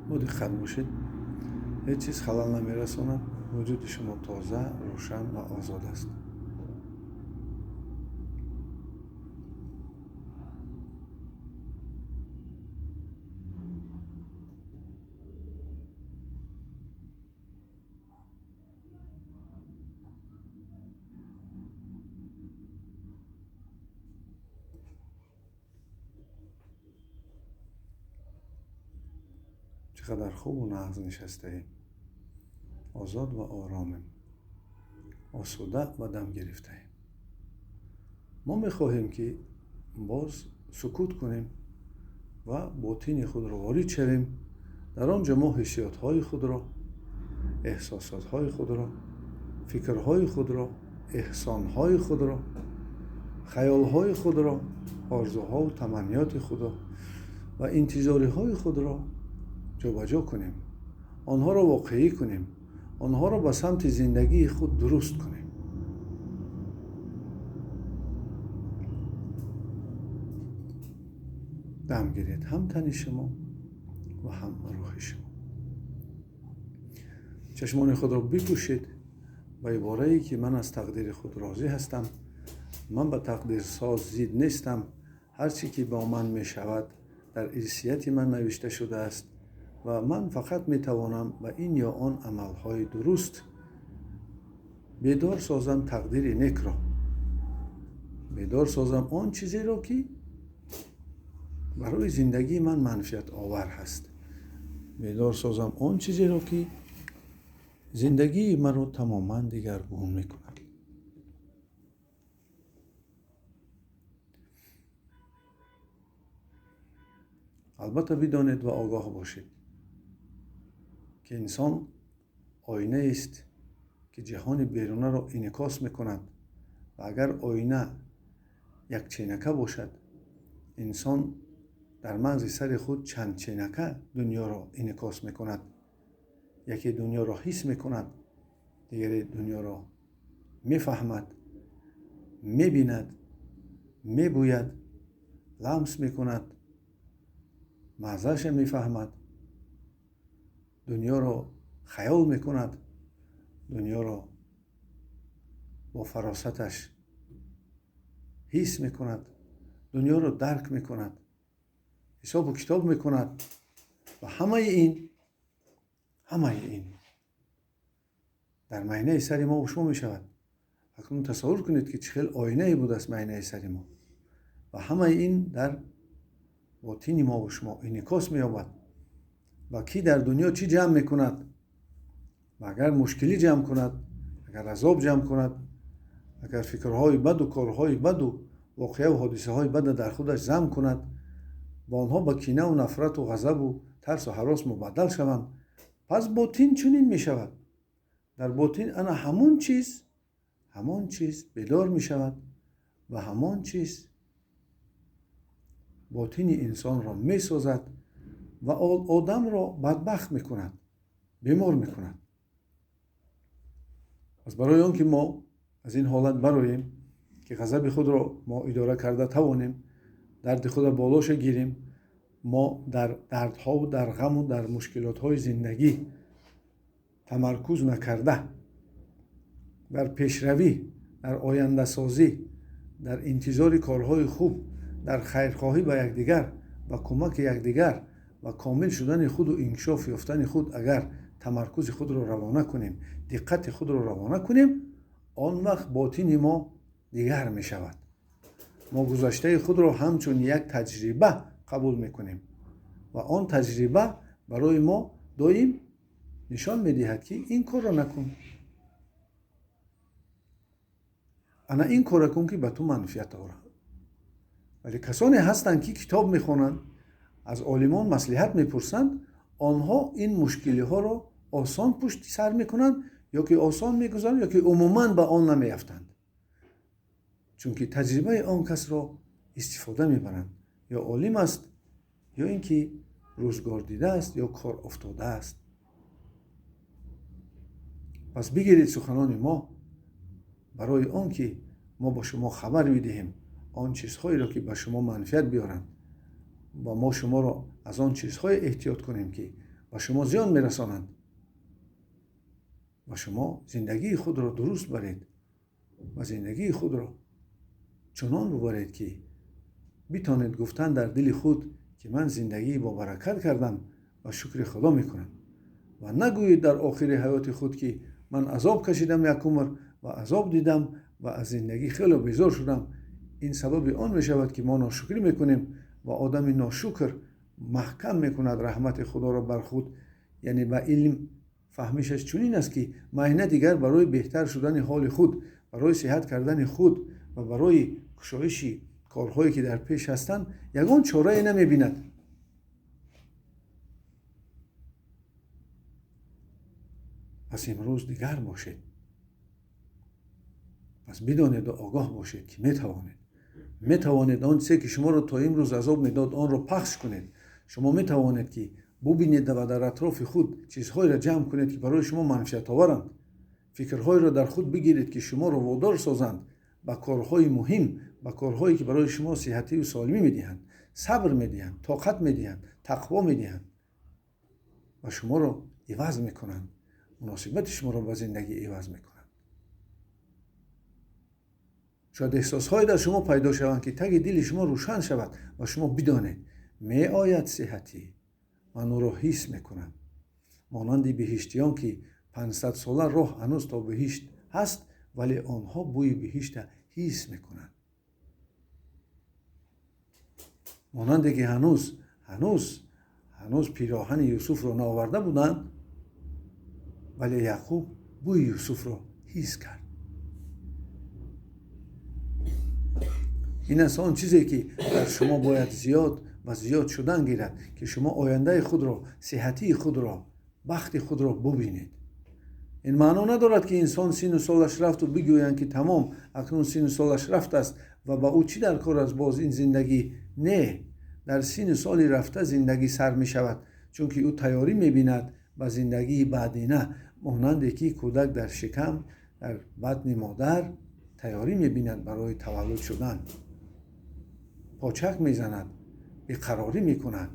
با دقت باشید، هیچ چیز خلل نمیرساند. وجود شما تازه، روشن و آزاد است. چقدر خوب و نغز نشسته ایم. آزاد و آرامیم. آسوده و دم گرفته ایم. ما میخواهیم که باز سکوت کنیم و باطن خود را وارد شویم. در آنجا ما حسیات‌های خود را، احساسات‌های خود را، فکرهای خود را، احسان‌های خود را، خیال‌های خود را، آرزوها و تمنیات خود را و انتظارهای خود را جابجا کنیم. آنها را واقعی کنیم. آنها را به سمت زندگی خود درست کنیم. دم گیرید، هم تن شما و هم روح شما. چشمان خود را بپوشید با عباره‌ای که من از تقدیر خود راضی هستم. من به تقدیر ساز زید نیستم. هر چی که با من می شود در ارثیت من نوشته شده است و من فقط می توانم به این یا آن عملهای درست بیدار سازم تقدیر نیک را. بیدار سازم آن چیزی را که برای زندگی من منفعت آور هست. بیدار سازم آن چیزی را که زندگی من را تماما دیگرگون می کند. البته بدانید و آگاه باشید که انسان آینه است که جهان بیرونه را انعکاس می کند و اگر آینه یک چینکه باشد، انسان در مغز سر خود چند چینکه دنیا را انعکاس می کند. یکی دنیا را حس می کند، دیگری دنیا را می فهمد، می بیند، می بوید، لمس می کند، مزهش می فهمد، دنیا را خیال می کند، دنیا را با فراستش حس می کند، دنیا را درک می کند، حساب و کتاب می کند و همه این در معینه سر ما و شما می شود. اکنون تصور کنید که چه خیلی آینه بود از معینه سر ما و همه این در باطن ما و شما انعکاس می یابد و کی در دنیا چی جمع می کند و اگر مشکلی جمع کند، اگر عذاب جمع کند، اگر فکرهای بد و کارهای بد و واقعه و حادثه های بد در خودش جمع کند و آنها با کینه و نفرت و غضب و ترس و هراس مبدل شوند، پس باطن چنین می شود. در باطن انا همان چیز بیدار می شود و همان چیز باطن انسان را می سازد و آدم را بدبخت می کند، بیمار می کند. از برای آن که ما از این حالت براییم که غضب خود را ما اداره کرده توانیم، درد خود را بالاش گیریم، ما در دردها و در غم و در مشکلات های زندگی تمرکز نکرده، در پیشروی، در آینده سازی، در انتظار کارهای خوب، در خیرخواهی به یکدیگر و کمک یکدیگر و کامل شدن خود و انکشاف یافتن خود اگر تمرکز خود را روانه کنیم، دقت خود را روانه کنیم، آن وقت باطن ما دیگر می شود. ما گذشته خود را همچون یک تجربه قبول می کنیم و آن تجربه برای ما دائم نشان می دهد که این کار را نکن. انا این کار کن که به تو منفعت آورد. ولی کسانی هستند که کتاب می خوانند، از عالمان مصلحت می پرسند، آنها این مشکلی ها را آسان پشت سر می کنند یا که آسان می گذارند یا که عموماً به آن نمی افتند. چون که تجربه آن کس را استفاده می برند. یا عالم است یا اینکه روزگار دیده است یا کار افتاده است. پس بگیرید سخنان ما برای آن که ما با شما خبر میدهیم آن چیزهایی را که به شما منفعت بیارند و ما شما را از آن چیزهای احتیاط کنیم که به شما زیان میرسانند و شما زندگی خود را درست برید و زندگی خود را چنان ببرید که بتانید گفتن در دل خود که من زندگی با برکت کردم و شکر خدا میکنم و نگویید در آخر حیات خود که من عذاب کشیدم یک عمر و عذاب دیدم و از زندگی خیلی بیزار شدم. این سبب آن می شود که ما ناشکری میکنیم و آدم ناشکر محکم میکند رحمت خدا را بر خود. یعنی با علم فهمیشش چنین است که معنی دیگر برای بهتر شدن حال خود، برای صحت کردن خود و برای کشایش کارهایی که در پیش هستند یگان چاره نمیبیند. پس امروز دیگر باشید. پس بدانید و آگاه باشید که میتوانید آن چیزی که شما را تا امروز عذاب میداد آن را پخش کنید. شما میتوانید که ببینید و در اطراف خود چیزهایی را جمع کنید که برای شما منفعت آورند. فکرهایی را در خود بگیرید که شما را وادار سازند به کارهای مهم، به کارهایی که برای شما صحتی و سالمی میدهند، صبر میدهند، طاقت میدهند، تقوا میدهند و شما را عوض میکنند، مناسبت شما را به زندگی عوض میکنند. شاید احساسهایی در شما پیدا شوند که تگ دل شما روشن شود و شما بدانید می آید صحتی، من او را حس میکنم. مانند بهشتیان که 500 ساله راه هنوز تا بهشت هست ولی آنها بوی بهشت حس میکنند. مانند که هنوز پیراهن یوسف را نآورده بودند ولی یعقوب بوی یوسف را حس کرد. این است آن چیزی که در شما باید زیاد شدن گیرد که شما آینده خود را، صحتی خود را، بخت خود را ببینید. این معنا ندارد که انسان سن و سالش رفت و بگویند که تمام اکنون سن و سالش رفت است و با او چی در کار است باز این زندگی. نه، در سن و سال رفته زندگی سر می شود، چون که او تیاری می بیند به زندگی بعدینه. مانند که کودک در شکم در بطن مادر تیاری می بیند برای تولد شدن، پاچک می زند، بیقراری می کند.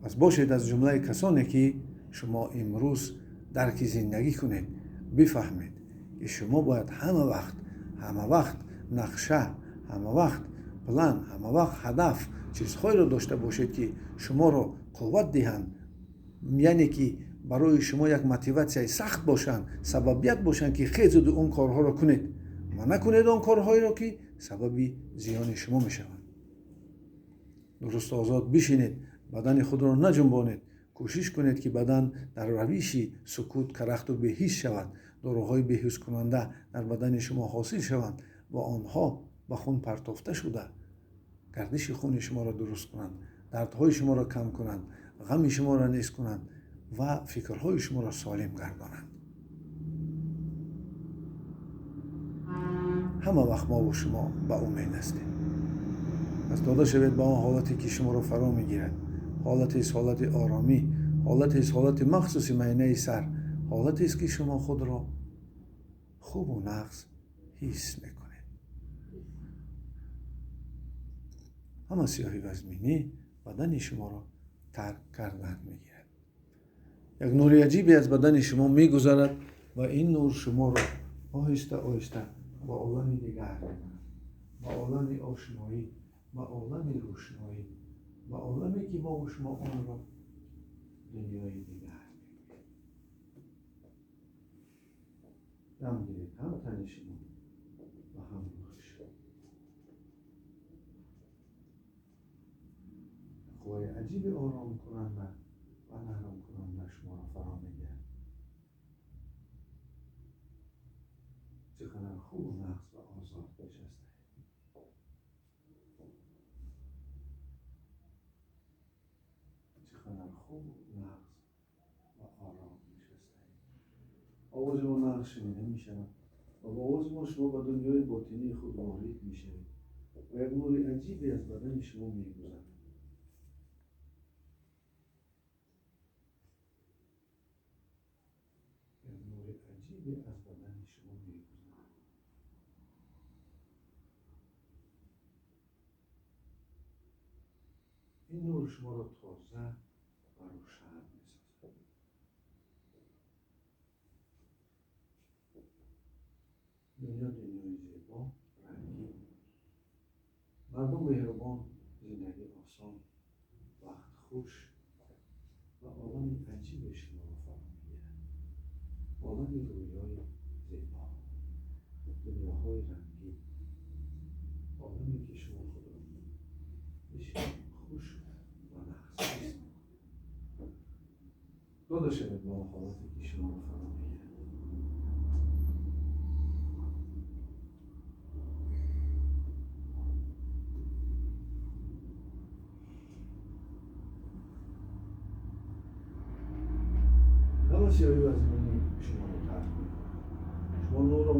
پس باشید از جمله کسانی که شما امروز درک زندگی کنید، بفهمید که شما باید همه وقت نقشه، همه وقت پلان، همه وقت هدف، چیزهایی را داشته باشید که شما را قوت دهند، یعنی که برای شما یک موتیواسیون سخت باشند، سببیت باشند که خیلی زود اون کارها را کنید و نکنید اون کارهایی را که سبب زیان شما می شوند. درست آزاد بشینید، بدن خود را نجنبانید، کوشش کنید که بدن در روش سکوت کرخت و بهیس شود، داروهای بهیس کننده در بدن شما حاصل شوند و آنها به خون پرتافته شده گردش خون شما را درست کنند، دردهای شما را کم کنند، غم شما را نیست کنند و فکرهای شما را سالم گردانند. همه وقت ما و شما به امید هستیم. پس داده شوید به آن حالتی که شما را فرا میگیرد. حالتی است حالت آرامی، حالتی است حالت مخصوص معینه سر، حالتی است که شما خود را خوب و نقص حس میکنید. همه سیاهی و زمینی بدن شما را ترک کردن میگیرد. یک نور عجیبی از بدن شما میگذرد و این نور شما را آهسته آهسته با عالم دیگر میبرد، با عالم آشنایی، با عالم روشنایی، با عالمی که ما و شما آن را دنیای دیگر میبینیم. دم گیرید، هم تن شما و هم روح شما. قوای عجیب آرام کننده و نرم کننده شما را فرا میگیرد. چقدر خوب و نقص و آزاد نشسته. چقدر خوب و نقص و آرام نشسته. آواز ما نقص شنیده می شود و با آواز ما شما به دنیای باطنی خود وارد می شوید و یک نور عجیبی از بدن شما می گذرد. عجیبی از بدن شما میگذرد. این نور شما را تازه و روشن می‌سازد. دنیا دنیای زیبا، رنگین، مردم مهربان، زندگی آسان، وقت خوش و عالم عجیب شما را فرا می‌گیرد. عالم رویای زیبا، دنیاهای رنگین، عالمی که شما خود را بسیار خوش و نقص داده شود با حالاتی که شما را فرا می‌گیرد. همه سیاهی و زمینی شما را ترک می‌کند. شما نور را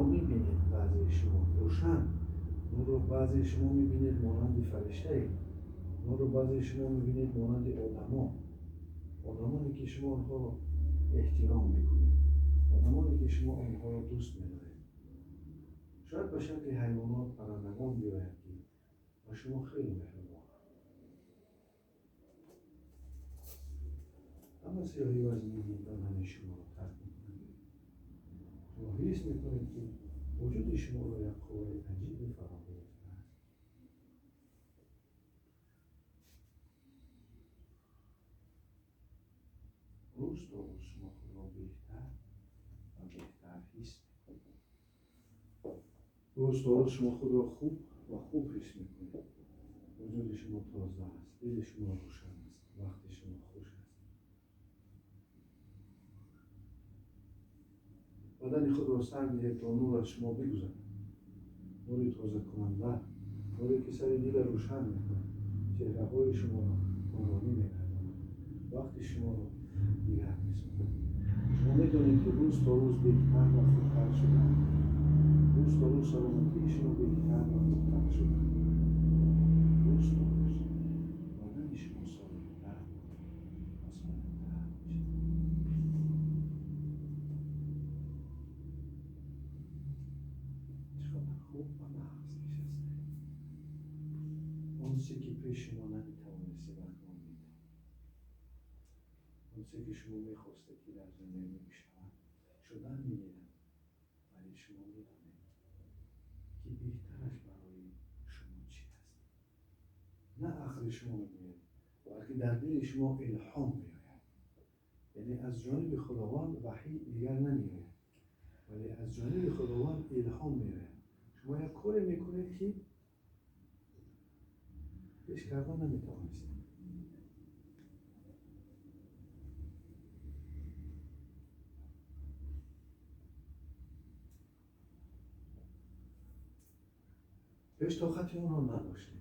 می‌بینید، بعضی شما روشن، نور را بعضی شما می‌بینید مانند فرشته، نور را بعضی شما می‌بینید مانند آدمانی که شما آنها را احترام می‌کنید، آدمانی که شما آنها را دوست می‌دارید. شاید به شکل حیوانات، پرندگان بیاید که و شما خیلی مهربان. همه سیاهی و زمینی بدن شما را ترک می‌کنند. شما حس می‌کنید که وجود شما را یک قوه عجیبی فرا گرفته است. روز تا روز شما خود را بهتر و بهتر حس می‌کنید. روز تا روز شما خود را خوب و خوب حس می‌کنید. وجود شما تازه است، دل شما روشن است، وقت شما خوش است. بدن خود را سر دهید تا نور از شما بگذرد. نوری تازه کننده، نوری که سر دل روشن می‌کند، چهره‌های شما را نورانی می‌گرداند، وقت شما را دیگر می‌سازد. شما می‌دانید که روز تا روز بهتر و خوبتر شده است. روز تا روز سلامتی شما بهتر و خوبتر شده است. روز تا روز بدن شما سالم‌تر و سالم‌تر می‌شود. چقدر خوب و نغز نشسته. آن چیزی که پیش شما نمی‌توانستید اکنون می‌توانید. آن چیزی که شما می‌خواستید که در زندگی بشود شدن می‌گیرد، ولی شما می‌دانید که بهترش برای شما چی است. نه عقل شما می‌گوید، بلکه در دل شما الهام می‌آید. یعنی از جانب خداوند وحی دیگر نمی‌آید، ولی از جانب خداوند الهام می‌آید. شما یک کاری می‌کنید که پیش کردن نمی‌توانستید. پیش طاقت آن را نداشتید.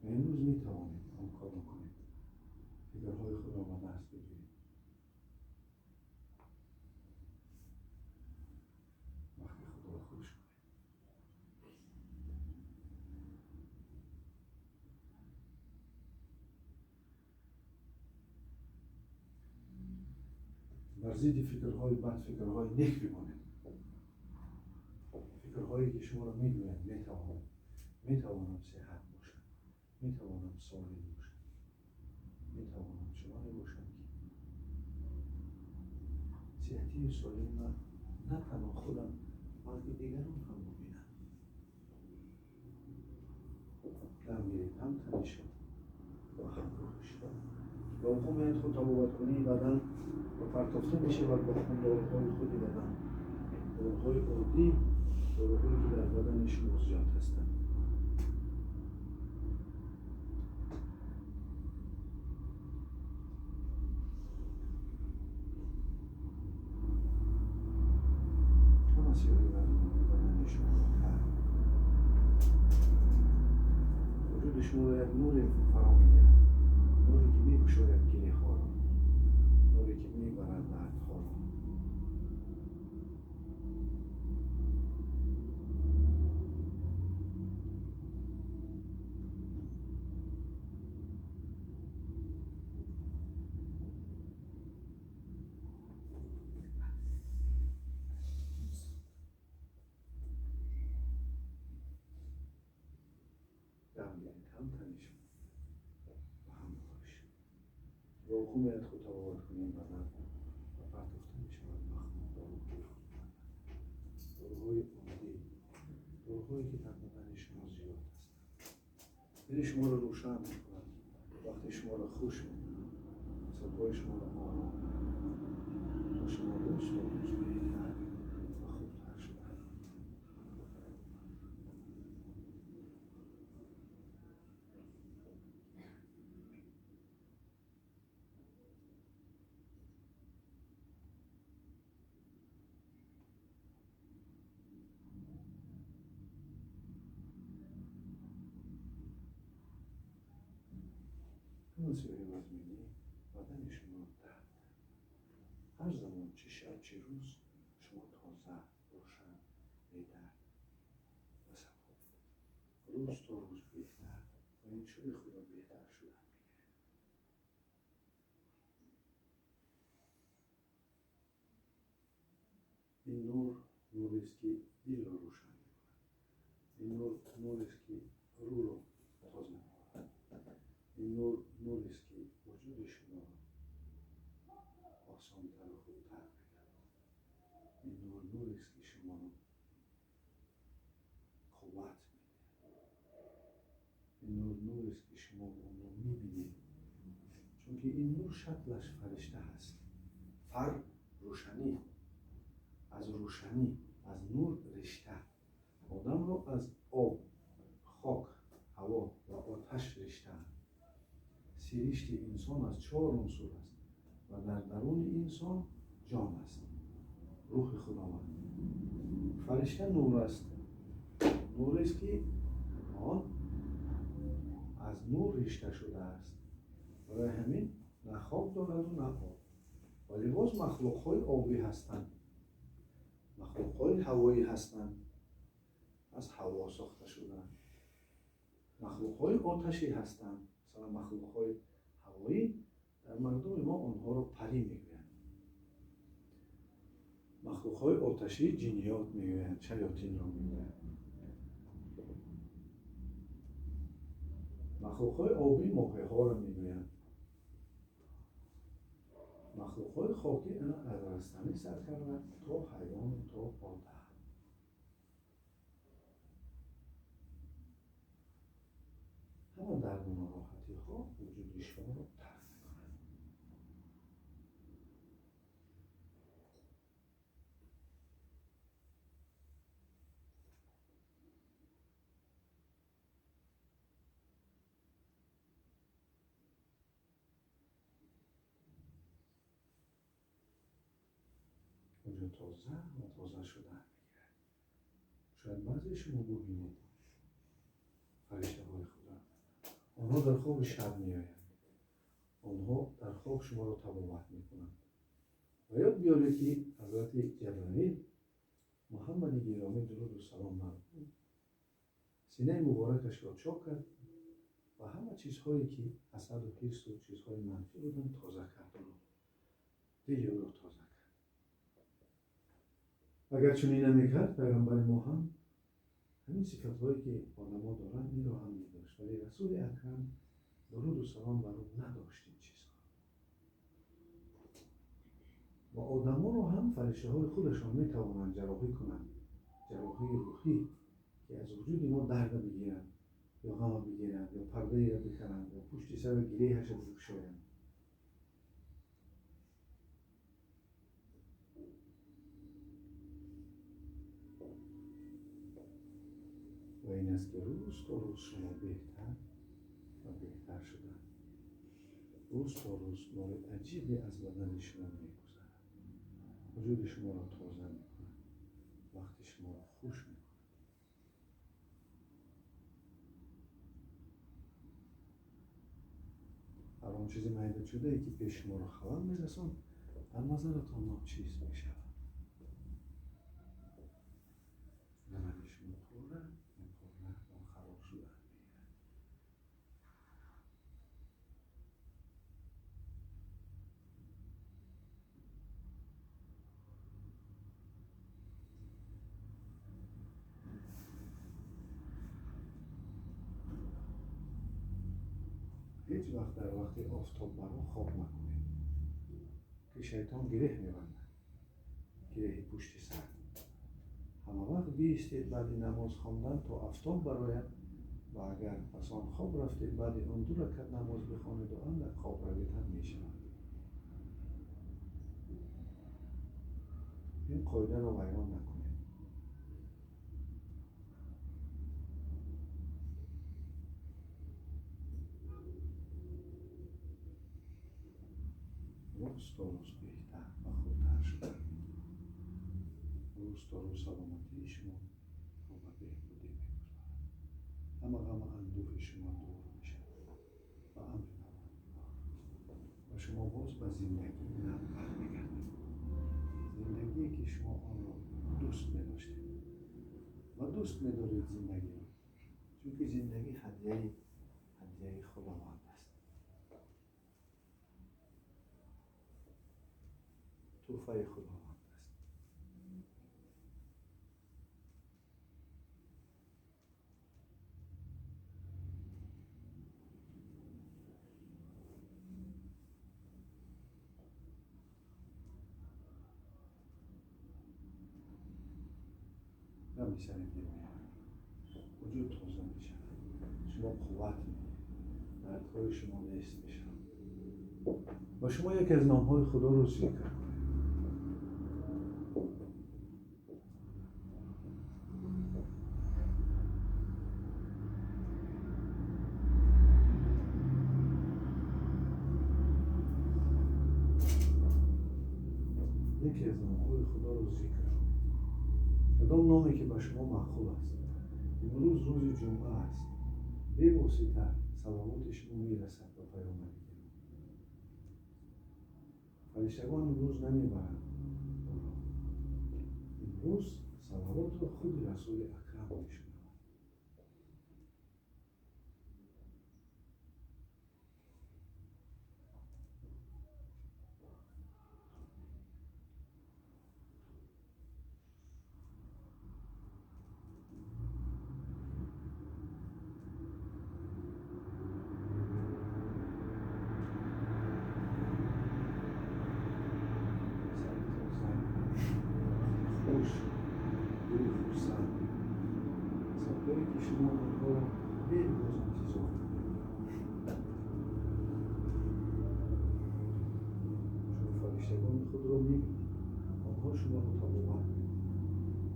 امروز می‌توانید آن کار را کنید. فکرهای خود را به دست بگیرید. وقت خود را خوش کنید. بر ضد فکرهای بد، فکرهای نیک بمانید. فکرهایی که شما را می‌گویند می‌توانم صحت باشم، می‌توانم سالم باشم، می‌توانم چنانی باشم که صحتی سالم نه تنها خودم بلکه دیگران هم ببینند. دم گیرید، هم تنی شد و هم روح شد. با خون خود تبابت کنی بدن و پرتافته می‌شود با خون داروهای خود بدن. داروهای عادی، داروهایی که در بدن شما زیاد هستند. همه سیاهی و زمینی بدن شما را ترک وجود شما را یک نور فرا می‌گیرد. نوری که می‌گشاید گریه‌ها را، نوری که می‌برد دردها را. میاد خود تباور کنیم بدن و پرتافته می شود مخمود داروهای خود بدن، داروهای عمدی، داروهایی که در بدن شما زیاد هستند. دل شما رو روشن می کند، وقتی شما رو خوش می کند، سرپای شما رو آرام می کند و شما روز تا روز بهتر و خوبتر شدن. مسیحی وزمینی بدن شما رو درد. هر زمان چه شب چه روز شما تازه، روشن، بی‌درد و صفا. روز تا روز بهتر و این شوی خدا بهتر شدن میگه. این نور نوری است که دل را روشن میکند. این نور نوری است که روح را تازه میکند. این نور نوری است که وجود شما را آسان‌تر و خوبتر میکند. این نور نوری است که شما را قوت میده. این نور نوری است که شما اون را میبینید، چون که این نور شکلش فرشته هست. روشنی، از روشنی، از نور رشته. آدم را از آب، خاک، هوا و آتش رشته. سیرشت انسان از 4 عنصر است و در درون انسان جان است، روح خداوند. فرشته نور است، نور است که آن از نور رشته شده است. برای همین نه خاک دارد و نه آب، ولی باز مخلوق‌های آبی هستند، مخلوق‌های هوایی هستند، از هوا ساخته شدند. مخلوق‌های آتشی هستند، مثلا مخلوق‌های هوایی در مردم ما آنها را پری میگویند. مخلوق‌های آتشی جنیات میگویند، شیاطین را میگویند. مخلوق‌های آبی ماهی‌ها را میگویند. مخلوق‌های خاکی اینا از رستنی سر کرده تا حیوان تا آدم. همه درد و ناراحتی‌ها وجود شما را ترک می‌کنند. وجود تازه و تازه شدن می‌گیرد. شاید بعضی شما ببینید فرشته‌های خدا، آنها در خواب شب می‌آیند، آنها در خواب شما را تبابت می‌کنند. و یاد بیارید که حضرت جبرائیل محمد گرامی درود و سلام بر او سینه مبارکش را چاک کرد و همه چیزهایی که حسد و حرص و چیزهای منفی بودند تازه کرد، دل او را تازه کرد. اگر چنین نمی‌کرد پیغمبر ما هم همین صفت‌هایی که آدم‌ها دارند این را هم می‌داشت، ولی رسول اکرم درود و سلام بر او نداشت این چیزها. و آدم‌ها رو هم فرشته‌های خودشان می‌توانند جراحی کنند، جراحی روحی، که از وجود ما درد بگیرند یا غم بگیرند یا پرده را بکنند یا پشت سر گریه‌اش را بگشایند. و این است که روز تا روز شما بهتر و بهتر شدن. روز تا روز نور عجیبی از بدن شما می‌گذرد، وجود شما را تازه می‌کند، وقتی شما را خوش می‌کند. هر آن چیزی معیدت شده ای که پیش شما را خلل می‌رساند در نظرتان ناچیز می‌شود. بدن شما پره و خراب شدن می‌گیرد. هیچ وقت در وقت آفتاب برو خواب نکنید. که شیطان گره میبنده، گره پشت سر. همه وقت بیستید بعد نماز خواندن تا آفتاب برآید و اگر پس آن خواب رفتید بعد آن 2 رکعت نماز بخوانید و اندک خواب روید هم میشود. این قاعده رو ویران نکنید. روز تا روز بهتر و خوبتر شده. روز تا روز سلامتی شما رو به بهبودی می‌گذارد. همه غم و اندوه شما دور میشه و امن و شما باز به زندگی برمیگردید. زندگی که شما آن را دوست می‌داشتید و دوست می‌دارید زندگی را، چون که زندگی هدیه خداوند است، تحفه خداوند است. و می‌شوید وجود تازه می‌شود، شما قوت می‌گیرید، دردهای شما نیست می‌شود و شما یکی از نام‌های خدا رو ذکر کنید. یکی از نام‌های خدا رو ذکر کنید. کدام نامی که به شما معقول است. امروز روز جمعه است. به واسطه صلوات شما میرسد به پیامبر کریم. فرشتگان امروز نمیبرند. امروز صلوات رو خود رسول اکرم میشنوند. خوش، دل خرسند، صدایی که شما آنها را به امروز انتظار می‌دارید. شما فرشتگان خود را می‌بینید، آنها شما را تبابت می‌کنند،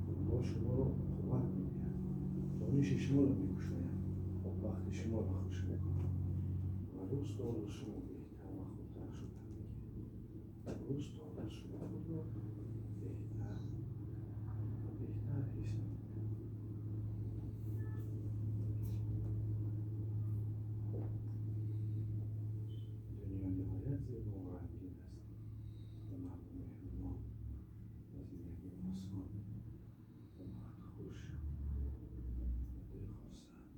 آنها شما را قوت می‌دهند، دانش شما را می‌گشایند، وقت شما را خوش می‌کنند و روز تا روز شما بهتر و خوبتر شده می‌گیرید. روز تا روز شما خود را بهتر حس می‌کنید. دنیا نهایت زیبا و رنگین است و مردم مهربان و زندگی آسان و مرد خوش و دل خرسند.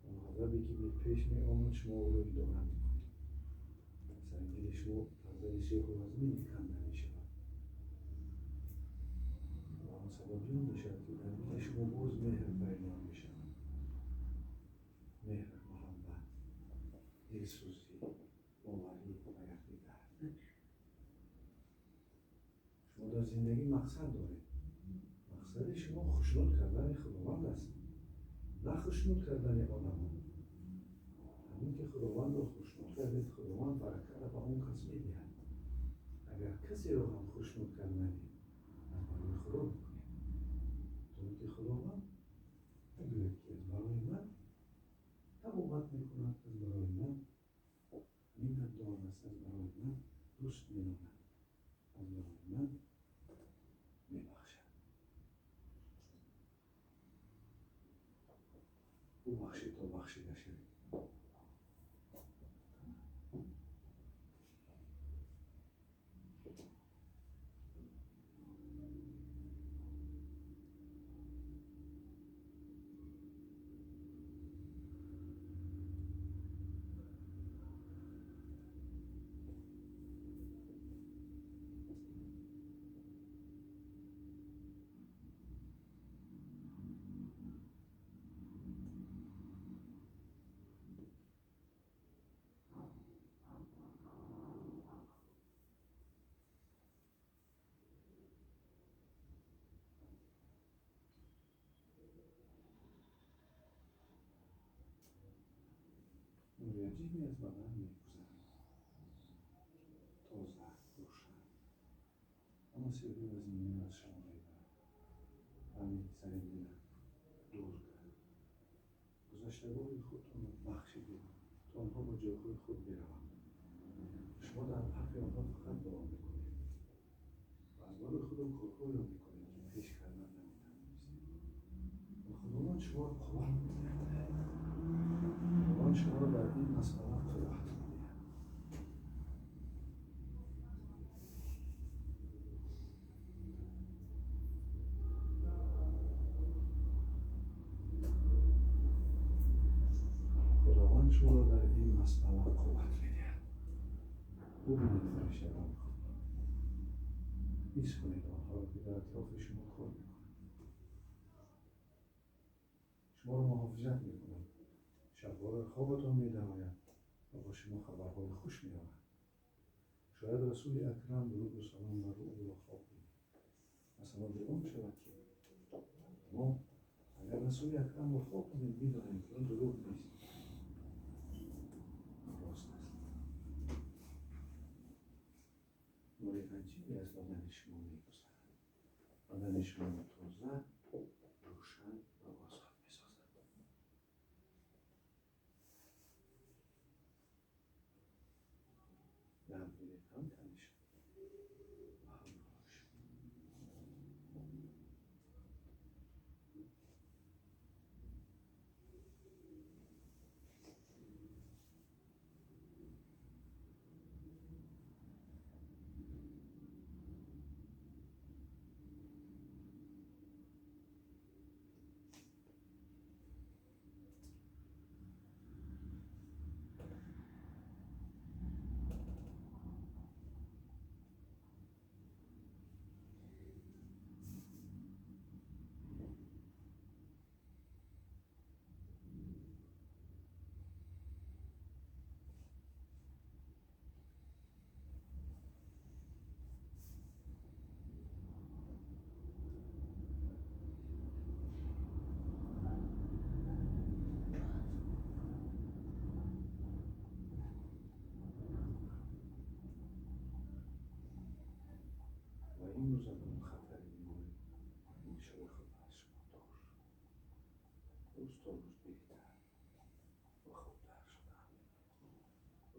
اون غضبی که به پیش می آمد شما او را ادامه می‌کنید. سنگین شما تازه شیخ و عظمی کنده می‌شود و آن سبب جان می‌شود که در دل شما باز مهر پیدا می‌شود. مهر، محبت، دلسوزی، باوری و یکدیگر. شما در زندگی مقصد دارید. مقصد شما خوشنود کردن خداوند است، نه خوشنود کردن آدمان. همین که خداوند را خوشنود کردید، خداوند برکت را به اون کس می‌دهد. اگر کسی را هم خوشنود کردنید، از برای خدا بکنید، چون که خداوند می‌گوید که از برای من تبابت می‌کند، از برای من می‌دان است، از برای من دوست می‌داند، از برای من می‌بخشد. او بخشید تا بخشیده شوید. عجیبی از بدن میگذرد، تازه، روشن، اما سیری و زمینی از شما میبرد و میگذرید بینم دور کرد. گذشتگاه خودتون رو بخشیدید تا آنها با جایهای خود بروند. شما در حق آنها فقط دعا میکنید و از بار خودم کارهایی را میکنید که پیش کردن نمیتوانستید. و خداوند شما را قوت میدهد. خداوند شما را در این مسئله قوت میدهد. خداوند شما را در این مسئله قوت میدهد. ببینید فرشتگان خود حس کنید آنها را که در اطراف شما کار میکنند. شما را محافظت میکنند. شب‌ها خوابتان می‌دراید و با شما خبرهای خوش می‌آورد. شاید رسول اکرم درود و سلام بر او را خواب بینید. مثلا به اون شود که ما اگر رسول اکرم را خواب بینید می‌دانیم که اون دروغ نیست، راست است. نور عجیبی از بدن شما می‌گذرد. بدن شما را تازه، روشن و آزاد می‌سازد. درباره هم تنش و همراهش. و این روز اون خطر بیماری این شب خود از شما دور. روز تا روز بهتر و خوبتر شدن.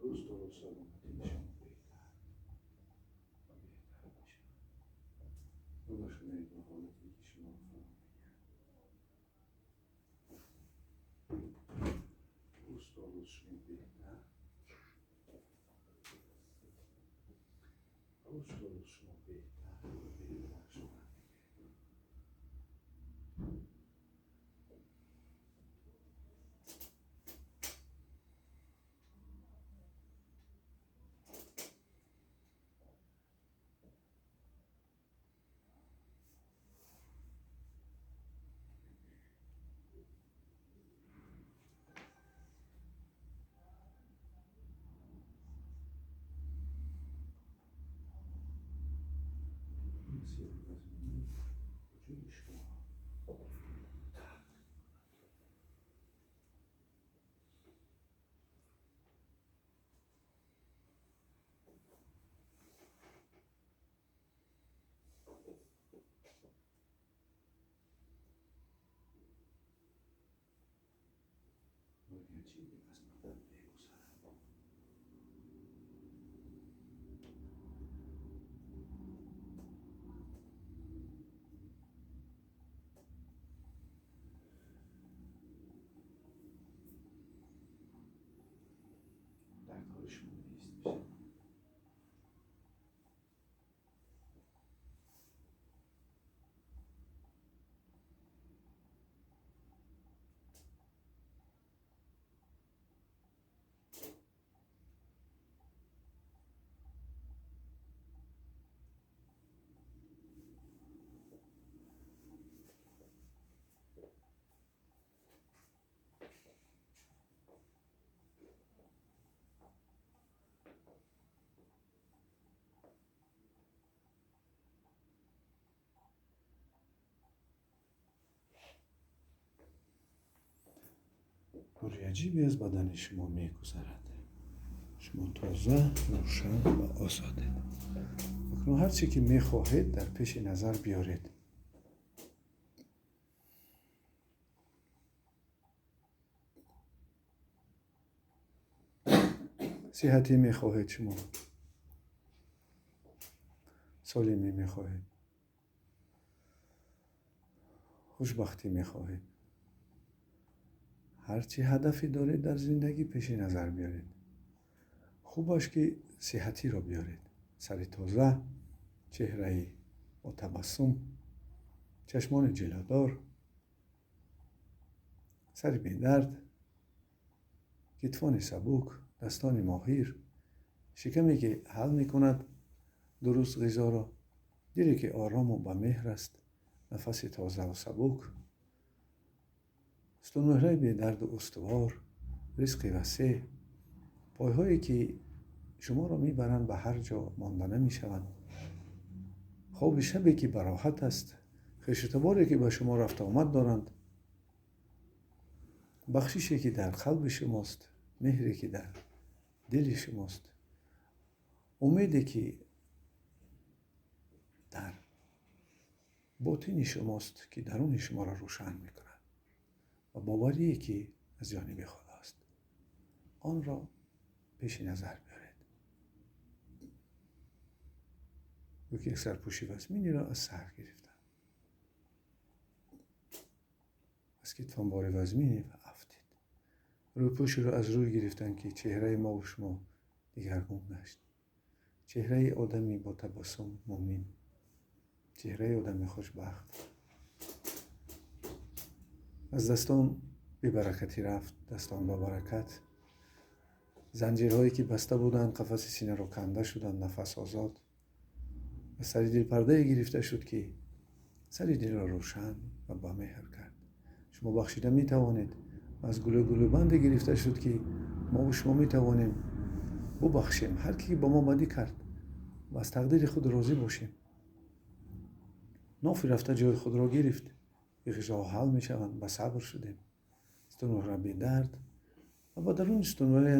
روز تا روز سلامتی شما بهتر و بهتر میشه. و بشنید به حالتی که شما فرا میگرد. روز تا روز شما بهتر. روز تا روز شما بهتر و بهتر شدن. بسیار لازمه وجود شما نوری عجیبی از بدن میگذرد. در کار شما نیست میشه. نوری عجیبی از بدن شما میگذرد. شما تازه، روشن و آزاده. اکنون هر چی که میخواهید در پیش نظر بیارید. صحتی میخواهید شما، سالمی میخواهید، خوشبختی میخواهید، هرچی هدفی دارید در زندگی پیش نظر بیارید. خوب باش که صحتی رو بیارید. سر تازه، چهره با تبسم، چشمان جلادار، سر بی درد، کتفان سبک، دستان ماهیر، شکمی که حل میکند درست غذا را، دلی که آرام و با مهر است، نفس تازه و سبک، ستونمهره بی درد و استوار، رزق وسیع، پایهایی که شما را میبرند به هر جا مانده نمیشوند، خواب شبی که براحت است، خشتباری که به شما رفت آمد دارند، بخششی که در قلب شماست، مهری که در دل شماست، امیدی که در باطن شماست که درون شما را روشن میکند و باوری که از جانب خداست. آن را پیش نظر بیارید. او یک سرپوشی وزمینی را از سر گرفتن، از کتفان بار وزمینی و افتید. روپوشی را از روی گرفتن که چهره ما و شما دیگرگون نشد. چهره آدمی با تبسم مؤمن، چهره آدمی خوشبخت. از دستان بی برکتی رفت، دستان با برکت. زنجیرهایی که بسته بودند قفس سینه را کنده شدند، نفس آزاد. از سر دل پرده گرفته شد که سر دل را روشن و با مهر کرد. شما بخشیده می توانید. از گلو بند گرفته شد که ما و شما می توانیم ببخشیم هر کی با ما بدی کرد و از تقدیر خود راضی باشیم. نافی رفته جای خود را گرفت. غذا حل می شوند. به صبر شدیم. ستونمهره بی درد و با درون ستونمهره